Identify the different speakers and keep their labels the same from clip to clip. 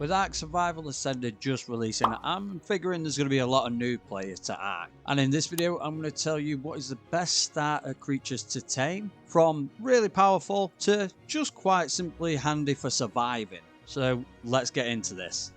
Speaker 1: With Ark Survival Ascended just releasing, I'm figuring there's going to be a lot of new players to Ark. And in this video, I'm going to tell you what is the best starter creatures to tame, from really powerful to just quite simply handy for surviving. So let's get into this.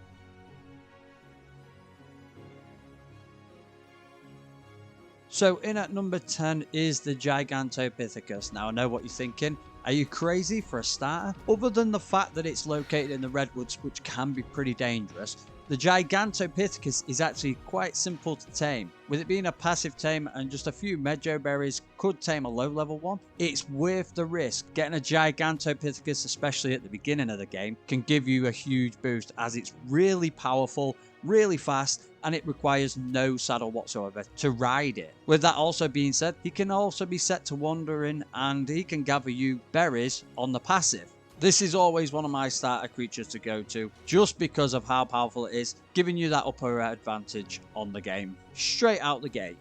Speaker 1: So in at number 10 is the Gigantopithecus. Now I know what you're thinking. Are you crazy for a starter? Other than the fact that it's located in the redwoods, which can be pretty dangerous, the Gigantopithecus is actually quite simple to tame. With it being a passive tame and just a few Mozchop berries could tame a low level one, it's worth the risk. Getting a Gigantopithecus, especially at the beginning of the game, can give you a huge boost as it's really powerful, really fast, and it requires no saddle whatsoever to ride it. With that also being said, he can also be set to wandering and he can gather you berries on the passive. This is always one of my starter creatures to go to, just because of how powerful it is, giving you that upper advantage on the game, straight out the gate.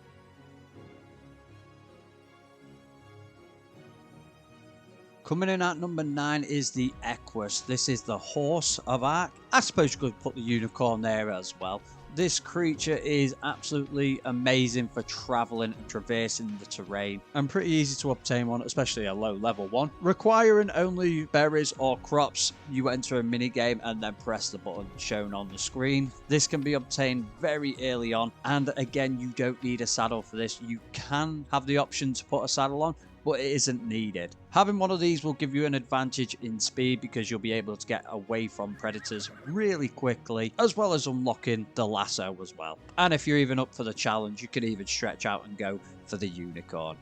Speaker 1: Coming in at number 9 is the Equus. This is the horse of Ark. I suppose you could put the unicorn there as well. This creature is absolutely amazing for traveling and traversing the terrain, and pretty easy to obtain one, especially a low level one. Requiring only berries or crops, you enter a mini game and then press the button shown on the screen. This can be obtained very early on, and again, you don't need a saddle for this. You can have the option to put a saddle on, but it isn't needed. Having one of these will give you an advantage in speed because you'll be able to get away from predators really quickly, as well as unlocking the lasso as well. And if you're even up for the challenge, you can even stretch out and go for the unicorn.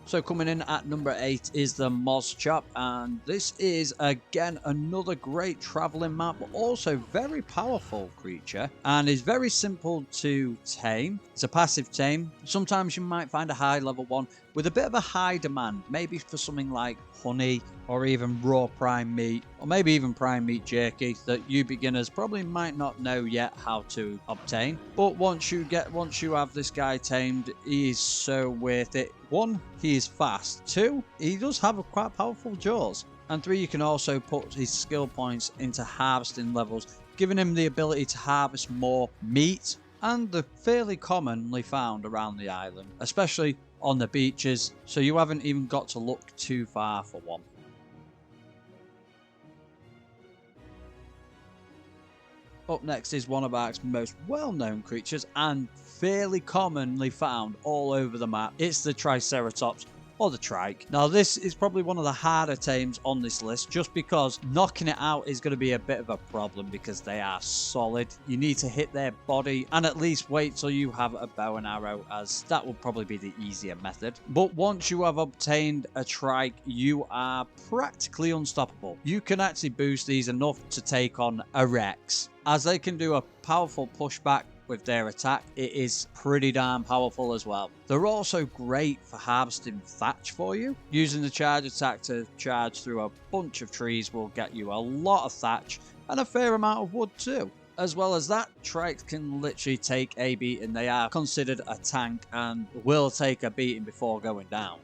Speaker 1: So coming in at number 8 is the Mozchop, and this is again another great traveling map, but also very powerful creature, and is very simple to tame. It's a passive tame. Sometimes you might find a high level one with a bit of a high demand, maybe for something like honey or even raw prime meat, or maybe even prime meat jerky that you beginners probably might not know yet how to obtain. But once you have this guy tamed, he is so worth it. 1, he is fast. 2, he does have a quite powerful jaws. And 3, you can also put his skill points into harvesting levels, giving him the ability to harvest more meat, and they're fairly commonly found around the island, especially on the beaches, so you haven't even got to look too far for one. Up next is one of Ark's most well-known creatures and fairly commonly found all over the map. It's the Triceratops, or the trike. Now this is probably one of the harder tames on this list, just because knocking it out is going to be a bit of a problem because they are solid. You need to hit their body and at least wait till you have a bow and arrow, as that will probably be the easier method. But once you have obtained a trike, you are practically unstoppable. You can actually boost these enough to take on a Rex, as they can do a powerful pushback with their attack. It is pretty damn powerful as well. They're also great for harvesting thatch for you. Using the charge attack to charge through a bunch of trees will get you a lot of thatch and a fair amount of wood too. As well as that, trikes can literally take a beating. They are considered a tank and will take a beating before going down.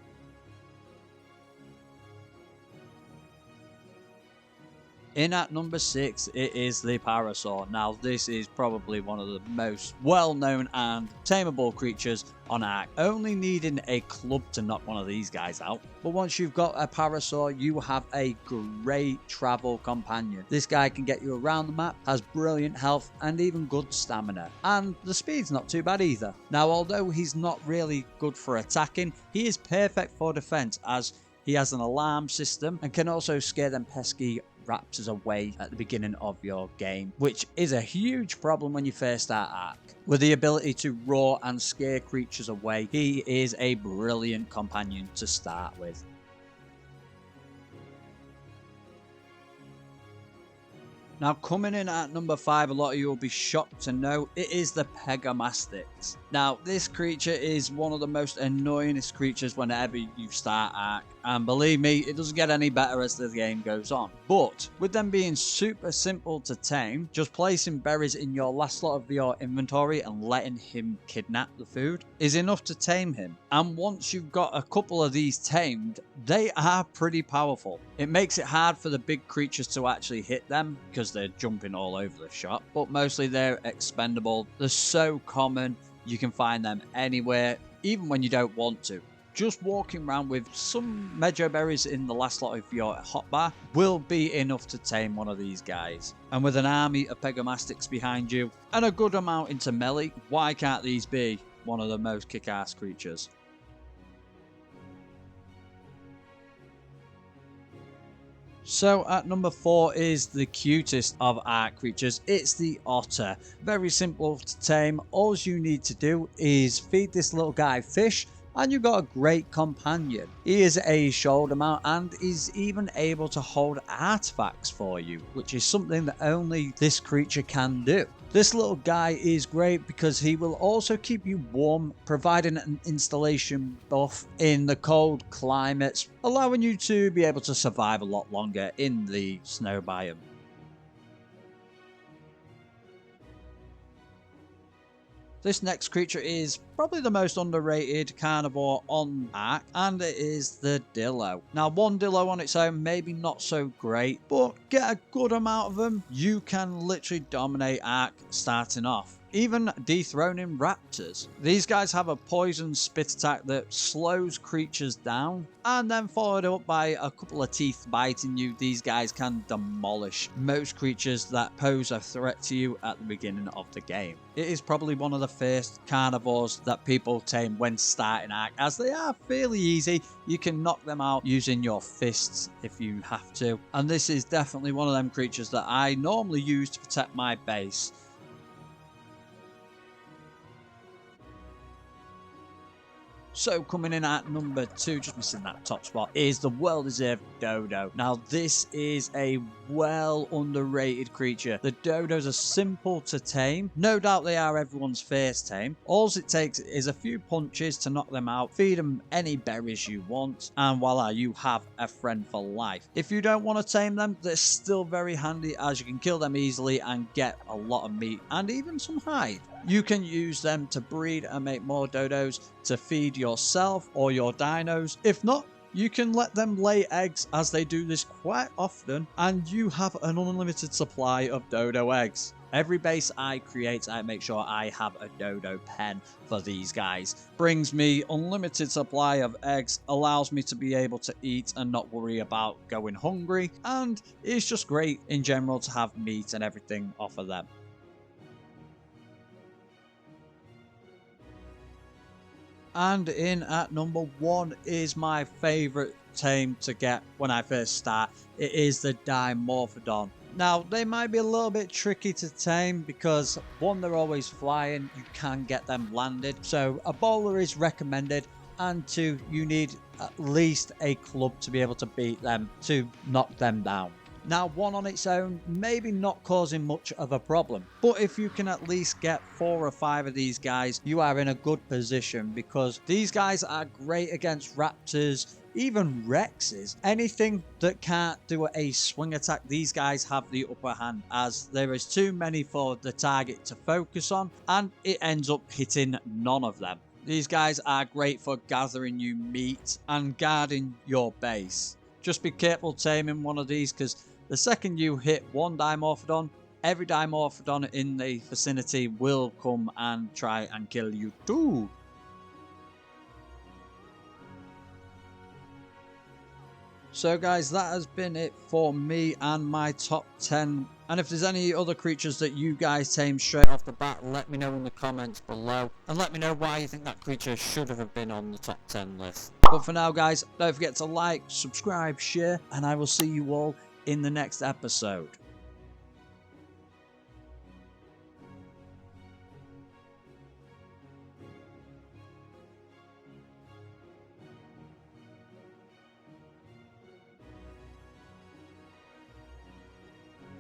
Speaker 1: In at number 6, it is the Parasaur. Now this is probably one of the most well-known and tameable creatures on Ark, only needing a club to knock one of these guys out. But once you've got a Parasaur, you have a great travel companion. This guy can get you around the map, has brilliant health and even good stamina, and the speed's not too bad either. Now although he's not really good for attacking, he is perfect for defense, as he has an alarm system and can also scare them pesky raptors away at the beginning of your game, which is a huge problem when you first start Ark. With the ability to roar and scare creatures away, he is a brilliant companion to start with. Now coming in at number 5, a lot of you will be shocked to know it is the Pammatus. Now, this creature is one of the most annoyingest creatures whenever you start Ark, and believe me, it doesn't get any better as the game goes on. But with them being super simple to tame, just placing berries in your last slot of your inventory and letting him kidnap the food is enough to tame him. And once you've got a couple of these tamed, they are pretty powerful. It makes it hard for the big creatures to actually hit them because they're jumping all over the shop, but mostly they're expendable. They're so common. You can find them anywhere, even when you don't want to. Just walking around with some Mozchop berries in the last slot of your hotbar will be enough to tame one of these guys. And with an army of Pegamastics behind you and a good amount into melee, why can't these be one of the most kick-ass creatures? So at number 4 is the cutest of Ark creatures. It's the Otter. Very simple to tame. All you need to do is feed this little guy fish and you've got a great companion. He is a shoulder mount and is even able to hold artifacts for you, which is something that only this creature can do. This little guy is great because he will also keep you warm, providing an installation buff in the cold climates, allowing you to be able to survive a lot longer in the snow biome. This next creature is probably the most underrated carnivore on Ark, and it is the Dillo. Now, one Dillo on its own, maybe not so great, but get a good amount of them, you can literally dominate Ark starting off. Even dethroning raptors. These guys have a poison spit attack that slows creatures down, and then followed up by a couple of teeth biting you. These guys can demolish most creatures that pose a threat to you at the beginning of the game. It is probably one of the first carnivores that people tame when starting Ark, as they are fairly easy. You can knock them out using your fists if you have to, and this is definitely one of them creatures that I normally use to protect my base. So coming in at number 2, just missing that top spot, is the well-deserved Dodo. Now this is a well underrated creature. The Dodos are simple to tame. No doubt they are everyone's first tame. All it takes is a few punches to knock them out, feed them any berries you want, and voila, you have a friend for life. If you don't want to tame them, they're still very handy as you can kill them easily and get a lot of meat and even some hide. You can use them to breed and make more dodos to feed yourself or your dinos. If not, you can let them lay eggs, as they do this quite often, and you have an unlimited supply of dodo eggs. Every base I create, I make sure I have a dodo pen for these guys. Brings me unlimited supply of eggs, allows me to be able to eat and not worry about going hungry, and it's just great in general to have meat and everything off of them. And in at number 1 is my favourite tame to get when I first start. It is the Dino Morphon. Now, they might be a little bit tricky to tame because 1, they're always flying, you can get them landed, so a bowler is recommended, and 2, you need at least a club to be able to beat them, to knock them down. Now, 1 on its own, maybe not causing much of a problem, but if you can at least get 4 or 5 of these guys, you are in a good position, because these guys are great against raptors, even Rexes. Anything that can't do a swing attack, these guys have the upper hand, as there is too many for the target to focus on, and it ends up hitting none of them. These guys are great for gathering you meat and guarding your base. Just be careful taming one of these, because the second you hit 1 Dimorphodon, every Dimorphodon in the vicinity will come and try and kill you too. So guys, that has been it for me and my top 10. And if there's any other creatures that you guys tame straight off the bat, let me know in the comments below. And let me know why you think that creature should have been on the top 10 list. But for now guys, don't forget to like, subscribe, share, and I will see you all in the next episode.